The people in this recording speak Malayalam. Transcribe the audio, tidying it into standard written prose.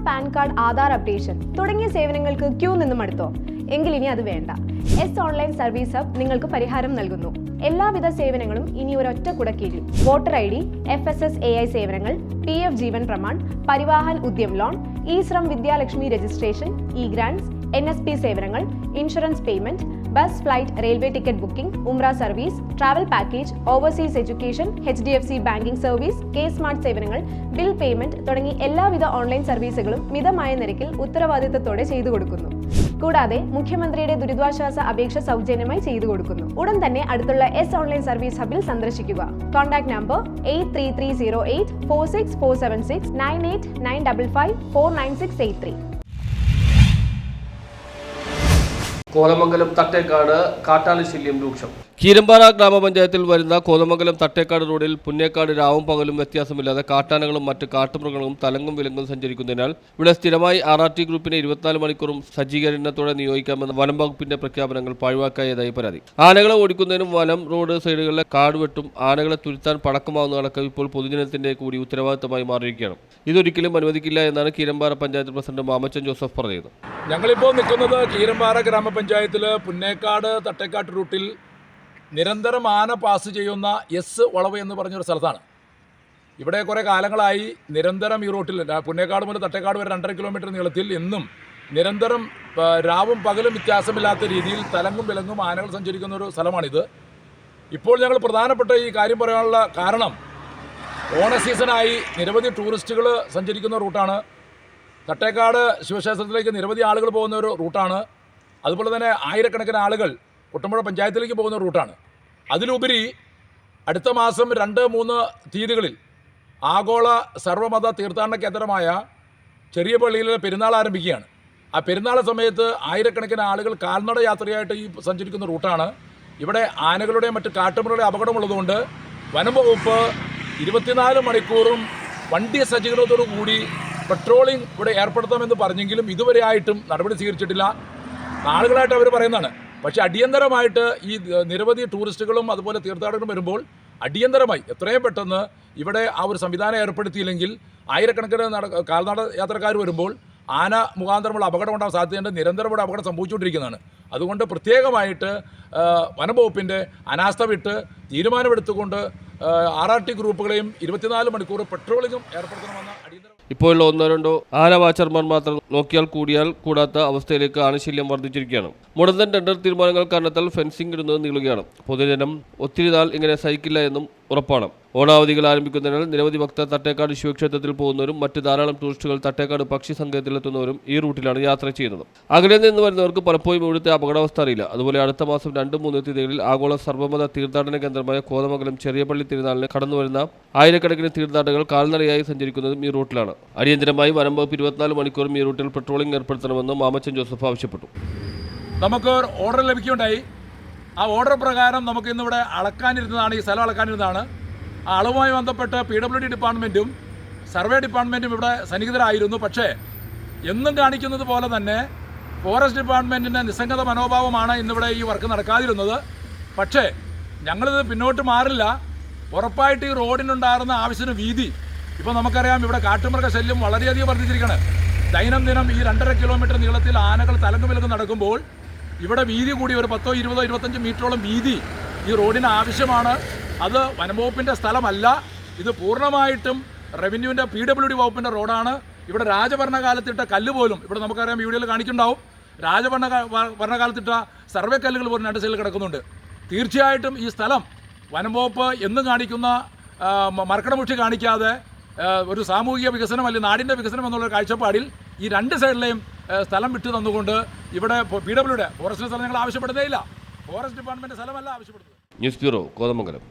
പാൻ കാർഡ്, ആധാർ അപ്ഡേഷൻ തുടങ്ങിയ സേവനങ്ങൾക്ക് ക്യൂ നിന്നും അടുത്തോ? എങ്കിൽ ഇനി അത് വേണ്ട. എസ് ഓൺലൈൻ സർവീസ് ഹബ് നിങ്ങൾക്ക് പരിഹാരം നൽകുന്നു. എല്ലാവിധ സേവനങ്ങളും ഇനി ഒരൊറ്റ കുടക്കീഴിൽ. വോട്ടർ ID, FSSAI സേവനങ്ങൾ, PF ജീവൻ പ്രമാൺ, പരിവാഹൻ ഉദ്യം ലോൺ, ഇ-ശ്രം വിദ്യാലക്ഷ്മി രജിസ്ട്രേഷൻ, ഇ-ഗ്രാൻസ്, NSP സേവനങ്ങൾ, insurance payment, bus, flight, railway ticket booking, ഉംറ service, travel package, overseas education, HDFC banking service, K-സ്മാർട്ട് സേവനങ്ങൾ, ബിൽ പേയ്മെന്റ് തുടങ്ങി എല്ലാവിധ ഓൺലൈൻ സർവീസുകളും മിതമായ നിരക്കിൽ ഉത്തരവാദിത്തത്തോടെ ചെയ്തു കൊടുക്കുന്നു. കൂടാതെ മുഖ്യമന്ത്രിയുടെ ദുരിതാശ്വാസ അപേക്ഷ സൗജന്യമായി ചെയ്തു കൊടുക്കുന്നു. ഉടൻ തന്നെ അടുത്തുള്ള എസ് ഓൺലൈൻ സർവീസ് ഹബിൽ സന്ദർശിക്കുക. Contact number 83308 46476 989554 49683. കോതമംഗലം തട്ടേക്കാട് കാട്ടാന ശല്യം രൂക്ഷം. കീരമ്പാറ ഗ്രാമപഞ്ചായത്തിൽ വരുന്ന കോതമംഗലം തട്ടേക്കാട് റോഡിൽ പുന്നേക്കാട് രാവും പകലും വ്യത്യാസമില്ലാതെ കാട്ടാനകളും മറ്റ് കാട്ടുമൃഗങ്ങളും തലങ്ങും വിലങ്ങും സഞ്ചരിക്കുന്നതിനാൽ ഇവിടെ സ്ഥിരമായി RRT ഗ്രൂപ്പിനെ 24 മണിക്കൂറും സജ്ജീകരണത്തോടെ നിയോഗിക്കാമെന്ന വനം വകുപ്പിന്റെ പ്രഖ്യാപനങ്ങൾ പാഴ്വാക്കായതായി പരാതി. ആനകളെ ഓടിക്കുന്നതിനും വനം റോഡ് സൈഡുകളിലെ കാടുവെട്ടും ആനകളെ തുരുത്താൻ പടക്കമാവുന്നതടക്കം ഇപ്പോൾ പൊതുജനത്തിന്റെ കൂടി ഉത്തരവാദിത്തമായി മാറിയിരിക്കുകയാണ്. ഇതൊരിക്കലും അനുവദിക്കില്ല എന്നാണ് കീരമ്പാറ പഞ്ചായത്ത് പ്രസിഡന്റ് മാമച്ചൻ ജോസഫ് പറഞ്ഞത്. ഞങ്ങളിപ്പോൾ നിൽക്കുന്നത് കീരമ്പാറ ഗ്രാമപഞ്ചായത്തിൽ പുന്നേക്കാട് തട്ടേക്കാട് റൂട്ടിൽ നിരന്തരം ആന പാസ് ചെയ്യുന്ന എസ് വളവ് എന്ന് പറഞ്ഞൊരു സ്ഥലത്താണ്. ഇവിടെ കുറേ കാലങ്ങളായി നിരന്തരം ഈ റൂട്ടിൽ പുന്നേക്കാട് മുതൽ തട്ടേക്കാട് വരെ 2.5 കിലോമീറ്റർ നീളത്തിൽ എന്നും നിരന്തരം രാവും പകലും വ്യത്യാസമില്ലാത്ത രീതിയിൽ തലങ്ങും വിലങ്ങും ആനകൾ സഞ്ചരിക്കുന്ന ഒരു സ്ഥലമാണിത്. ഇപ്പോൾ ഞങ്ങൾ പ്രധാനപ്പെട്ട ഈ കാര്യം പറയാനുള്ള കാരണം ഓണ സീസണായി നിരവധി ടൂറിസ്റ്റുകൾ സഞ്ചരിക്കുന്ന റൂട്ടാണ്. തട്ടേക്കാട് ശിവക്ഷേത്രത്തിലേക്ക് നിരവധി ആളുകൾ പോകുന്ന ഒരു റൂട്ടാണ്. അതുപോലെ തന്നെ ആയിരക്കണക്കിന് ആളുകൾ കുട്ടമ്പുഴ പഞ്ചായത്തിലേക്ക് പോകുന്ന റൂട്ടാണ്. അതിലുപരി അടുത്ത മാസം 2-3 തീയതികളിൽ ആഗോള സർവ്വമത തീർത്ഥാടന കേന്ദ്രമായ ചെറിയ പള്ളിയിലെ പെരുന്നാൾ ആരംഭിക്കുകയാണ്. ആ പെരുന്നാൾ സമയത്ത് ആയിരക്കണക്കിന് ആളുകൾ കാൽനട യാത്രയായിട്ട് ഈ സഞ്ചരിക്കുന്ന റൂട്ടാണ്. ഇവിടെ ആനകളുടെയും മറ്റ് കാട്ടുമൃഗങ്ങളുടെയും അപകടമുള്ളതുകൊണ്ട് വനം വകുപ്പ് 24 മണിക്കൂറും വണ്ടി സജ്ജീകരണത്തോടു കൂടി പെട്രോളിംഗ് ഇവിടെ ഏർപ്പെടുത്താമെന്ന് പറഞ്ഞെങ്കിലും ഇതുവരെ ആയിട്ടും നടപടി സ്വീകരിച്ചിട്ടില്ല. നാളുകളായിട്ട് അവർ പറയുന്നതാണ്. പക്ഷേ അടിയന്തരമായിട്ട് ഈ നിരവധി ടൂറിസ്റ്റുകളും അതുപോലെ തീർത്ഥാടകരും വരുമ്പോൾ അടിയന്തരമായി എത്രയും പെട്ടെന്ന് ഇവിടെ ആ ഒരു സംവിധാനം ഏർപ്പെടുത്തിയില്ലെങ്കിൽ ആയിരക്കണക്കിന് കാൽനട യാത്രക്കാർ വരുമ്പോൾ ആന മുഖാന്തരമുള്ള അപകടം ഉണ്ടാകാൻ സാധ്യതയുണ്ട്. നിരന്തരം ഇവിടെ അപകടം സംഭവിച്ചുകൊണ്ടിരിക്കുന്നതാണ്. അതുകൊണ്ട് പ്രത്യേകമായിട്ട് വനം വകുപ്പിൻ്റെ അനാസ്ഥ വിട്ട് തീരുമാനമെടുത്തുകൊണ്ട് RRT ഗ്രൂപ്പുകളെയും 24 മണിക്കൂർ പെട്രോളിങ്ങും ഏർപ്പെടുത്തണമെന്ന അടിയന്തര. ഇപ്പോഴുള്ള 1-2 ആന വാച്ചർമാർ മാത്രം നോക്കിയാൽ കൂടാത്ത അവസ്ഥയിലേക്ക് ആനശല്യം വർദ്ധിച്ചിരിക്കുകയാണ്. മുടന്തൻ ടെൻഡർ തീരുമാനങ്ങൾ കാരണത്താൽ ഫെൻസിംഗ് ഇടുന്നത് നീളുകയാണ്. പൊതുജനം ഒത്തിരി നാൾ ഇങ്ങനെ സഹിക്കില്ല എന്നും ഉറപ്പാണ്. ഓണാവധികൾ ആരംഭിക്കുന്നതിനാൽ നിരവധി ഭക്തർ തട്ടേക്കാട് ശിവക്ഷേത്രത്തിൽ പോകുന്നവരും മറ്റ് ധാരാളം ടൂറിസ്റ്റുകൾ തട്ടേക്കാട് പക്ഷി സങ്കേതത്തിലെത്തുന്നവരും ഈ റൂട്ടിലാണ് യാത്ര ചെയ്യുന്നത്. അകലെ നിന്ന് വരുന്നവർക്ക് പലപ്പോഴും ഇവിടുത്തെ അപകടാവസ്ഥ അറിയില്ല. അതുപോലെ അടുത്ത മാസം 2-3 തീയതികളിൽ ആഗോള സർവ്വമത തീർത്ഥാടന കേന്ദ്രമായ കോതമംഗലം ചെറിയ പള്ളി തിരുനാളിന് കടന്നുവരുന്ന ആയിരക്കണക്കിന് തീർത്ഥാടകർ കാൽനടയായി സഞ്ചരിക്കുന്നതും ഈ റൂട്ടിലാണ്. അടിയന്തരമായി വനം വകുപ്പ് 24 മണിക്കൂറും ഈ റൂട്ടിൽ പെട്രോളിംഗ് ഏർപ്പെടുത്തണമെന്ന് മാമച്ചൻ ജോസഫ് ആവശ്യപ്പെട്ടു. നമുക്ക് ഓർഡർ ലഭിക്കുകയുണ്ടായി. ആ ഓർഡർ പ്രകാരം നമുക്ക് ഇന്നിവിടെ അളക്കാനിരുന്നതാണ്, ഈ സ്ഥലം അളക്കാനിരുന്നതാണ്. ആ അളവുമായി ബന്ധപ്പെട്ട് PWD ഡിപ്പാർട്ട്മെൻറ്റും സർവേ ഡിപ്പാർട്ട്മെൻറ്റും ഇവിടെ സന്നിഹിതരായിരുന്നു. പക്ഷേ എന്നും കാണിക്കുന്നത് പോലെ തന്നെ ഫോറസ്റ്റ് ഡിപ്പാർട്ട്മെൻറ്റിൻ്റെ നിസ്സംഗത മനോഭാവമാണ് ഇന്നിവിടെ ഈ വർക്ക് നടക്കാതിരുന്നത്. പക്ഷേ ഞങ്ങളിത് പിന്നോട്ട് മാറില്ല. ഉറപ്പായിട്ട് ഈ റോഡിനുണ്ടായിരുന്ന ആവശ്യത്തിന് വീതി ഇപ്പോൾ നമുക്കറിയാം. ഇവിടെ കാട്ടുമൃഗ ശല്യം വളരെയധികം വർദ്ധിച്ചിരിക്കുകയാണ്. ദൈനംദിനം ഈ 2.5 കിലോമീറ്റർ നീളത്തിൽ ആനകൾ തലങ്ങും വിലങ്ങും നടക്കുമ്പോൾ ഇവിടെ വീതി കൂടി ഒരു 10, 20, 25 മീറ്ററോളം വീതി ഈ റോഡിന് ആവശ്യമാണ്. അത് വനംവകുപ്പിൻ്റെ സ്ഥലമല്ല. ഇത് പൂർണ്ണമായിട്ടും റവന്യൂവിൻ്റെ PWD വകുപ്പിൻ്റെ റോഡാണ്. ഇവിടെ രാജഭരണകാലത്തിട്ട കല്ല് പോലും ഇവിടെ നമുക്കറിയാം, വീഡിയോയിൽ കാണിക്കുന്നുണ്ടാവും. ഭരണകാലത്തിട്ട സർവേ കല്ലുകൾ പോലും 2 സൈഡിൽ കിടക്കുന്നുണ്ട്. തീർച്ചയായിട്ടും ഈ സ്ഥലം വനംവകുപ്പ് എന്നും കാണിക്കുന്ന മർക്കടമുഷ്ടി കാണിക്കാതെ ഒരു സാമൂഹിക വികസനം അല്ലെങ്കിൽ നാടിൻ്റെ വികസനം എന്നുള്ള കാഴ്ചപ്പാടിൽ ഈ 2 സൈഡിലെയും സ്ഥലം വിട്ടു തന്നുകൊണ്ട് ഇവിടെ PWD ഫോറസ്റ്റിൻ്റെ സ്ഥലം ഞങ്ങൾ ആവശ്യപ്പെടുന്നേ ഇല്ല. ഫോറസ്റ്റ് ഡിപ്പാർട്ട്മെൻറ്റ് സ്ഥലമല്ല ആവശ്യപ്പെടുന്നത്. News bureau, Kothamangalam.